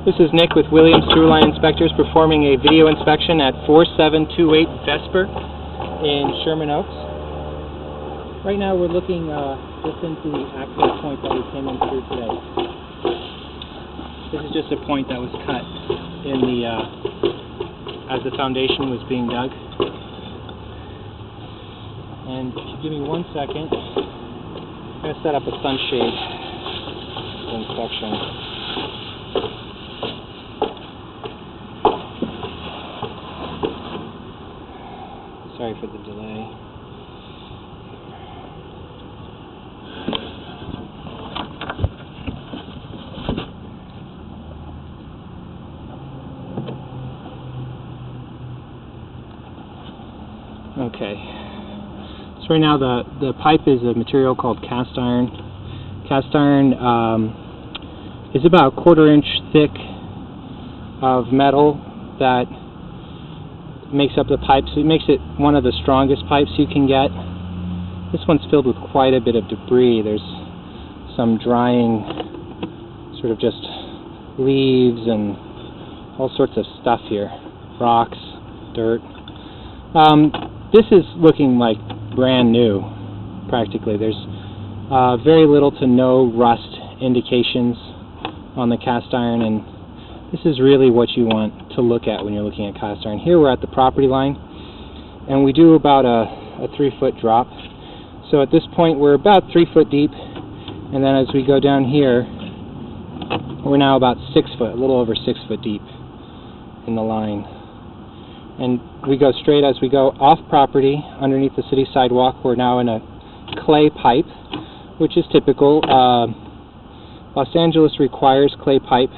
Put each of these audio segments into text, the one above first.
This is Nick with Williams Sewer Line Inspectors performing a video inspection at 4728 Vesper in Sherman Oaks. Right now we're looking just into the access point that we came in through today. This is just a point that was cut in the as the foundation was being dug. And if you give me 1 second, I'm going to set up a sunshade inspection. Sorry for the delay. Okay. So right now the pipe is a material called cast iron. Cast iron is about a 1/4 inch thick of metal that makes up the pipe, so it makes it one of the strongest pipes you can get. This one's filled with quite a bit of debris. There's some drying, sort of just leaves and all sorts of stuff here. Rocks, dirt. This is looking like brand new, practically. There's very little to no rust indications on the cast iron, and this is really what you want to look at when you're looking at cast iron. Here we're at the property line, and we do about a 3-foot drop. So at this point we're about 3 foot deep, and then as we go down here, we're now about 6 foot, a little over 6 foot deep in the line. And we go straight as we go off property, underneath the city sidewalk. We're now in a clay pipe, which is typical. Los Angeles requires clay pipe.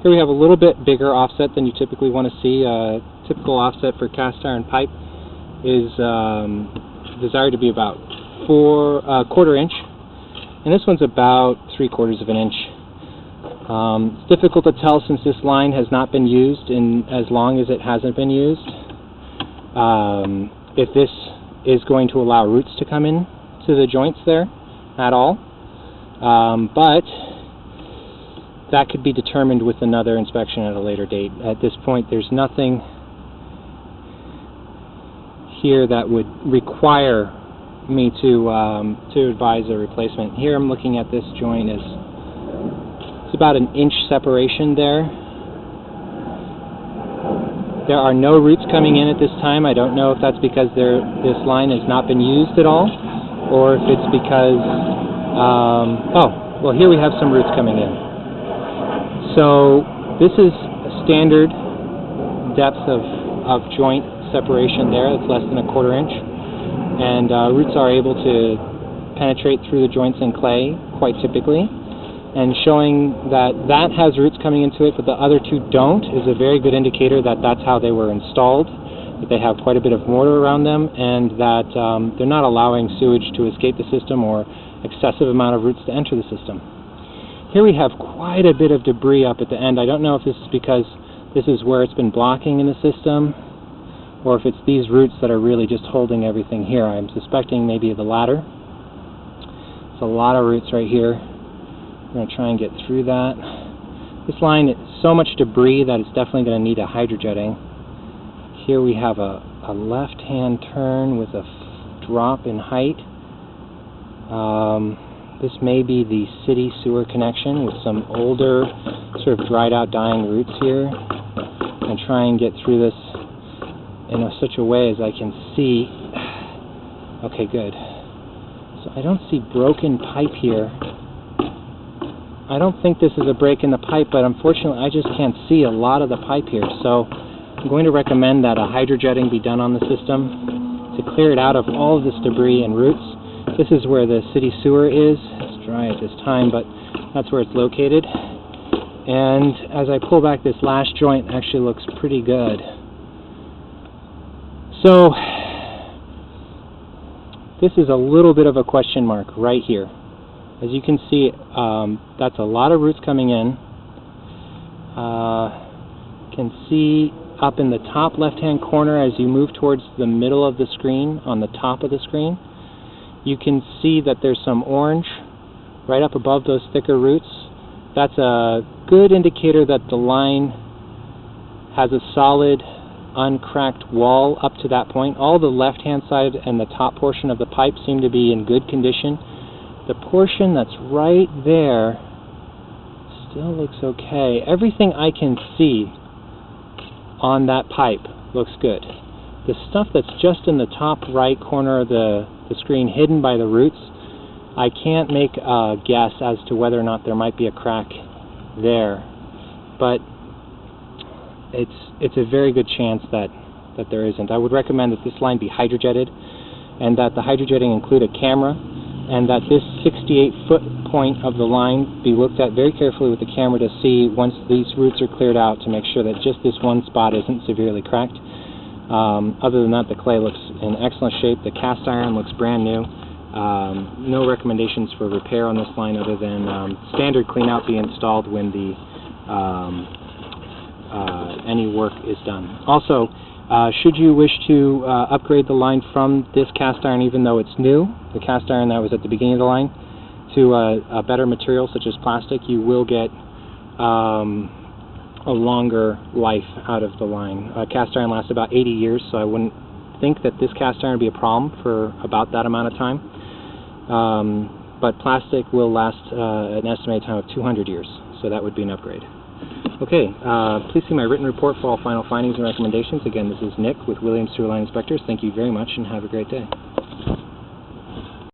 Here we have a little bit bigger offset than you typically want to see. Typical offset for cast iron pipe is desired to be about 1/4 inch, and this one's about 3/4 of an inch. It's difficult to tell since this line has not been used in as long as it hasn't been used, if this is going to allow roots to come in to the joints there at all, but that could be determined with another inspection at a later date. At this point, there's nothing here that would require me to advise a replacement. Here I'm looking at this joint as it's about an inch separation there. There are no roots coming in at this time. I don't know if that's because this line has not been used at all, or if it's because oh, well, here we have some roots coming in. So this is a standard depth of joint separation there. It's less than a 1/4 inch, and roots are able to penetrate through the joints in clay quite typically, and showing that that has roots coming into it but the other two don't is a very good indicator that that's how they were installed, that they have quite a bit of mortar around them, and that they're not allowing sewage to escape the system or excessive amount of roots to enter the system. Here we have quite a bit of debris up at the end. I don't know if this is because this is where it's been blocking in the system, or if it's these roots that are really just holding everything here. I'm suspecting maybe the latter. It's a lot of roots right here. I'm going to try and get through that. This line is so much debris that it's definitely going to need a hydrojetting. Here we have a left-hand turn with a drop in height. This may be the city sewer connection with some older, sort of dried out, dying roots here. And try and get through this in such a way as I can see. Okay, good. So I don't see broken pipe here. I don't think this is a break in the pipe, but unfortunately I just can't see a lot of the pipe here. So I'm going to recommend that a hydrojetting be done on the system to clear it out of all of this debris and roots. This is where the city sewer is. It's dry at this time, but that's where it's located. And as I pull back, this last joint actually looks pretty good. So this is a little bit of a question mark right here. As you can see, that's a lot of roots coming in. Can see up in the top left-hand corner as you move towards the middle of the screen, on the top of the screen, you can see that there's some orange right up above those thicker roots. That's a good indicator that the line has a solid, uncracked wall up to that point. All the left-hand side and the top portion of the pipe seem to be in good condition. The portion that's right there still looks okay. Everything I can see on that pipe looks good. The stuff that's just in the top right corner of the screen, hidden by the roots, I can't make a guess as to whether or not there might be a crack there, but it's a very good chance that there isn't. I would recommend that this line be hydrojetted, and that the hydrojetting include a camera, and that this 68-foot point of the line be looked at very carefully with the camera to see, once these roots are cleared out, to make sure that just this one spot isn't severely cracked. Other than that, the clay looks in excellent shape. The cast iron looks brand new. No recommendations for repair on this line other than standard clean-out be installed when the any work is done. Also, should you wish to upgrade the line from this cast iron, even though it's new, the cast iron that was at the beginning of the line, to a better material such as plastic, you will get a longer life out of the line. Cast iron lasts about 80 years, so I wouldn't think that this cast iron would be a problem for about that amount of time. But plastic will last an estimated time of 200 years, so that would be an upgrade. Okay, please see my written report for all final findings and recommendations. Again, this is Nick with Williams Sewer Line Inspectors. Thank you very much and have a great day.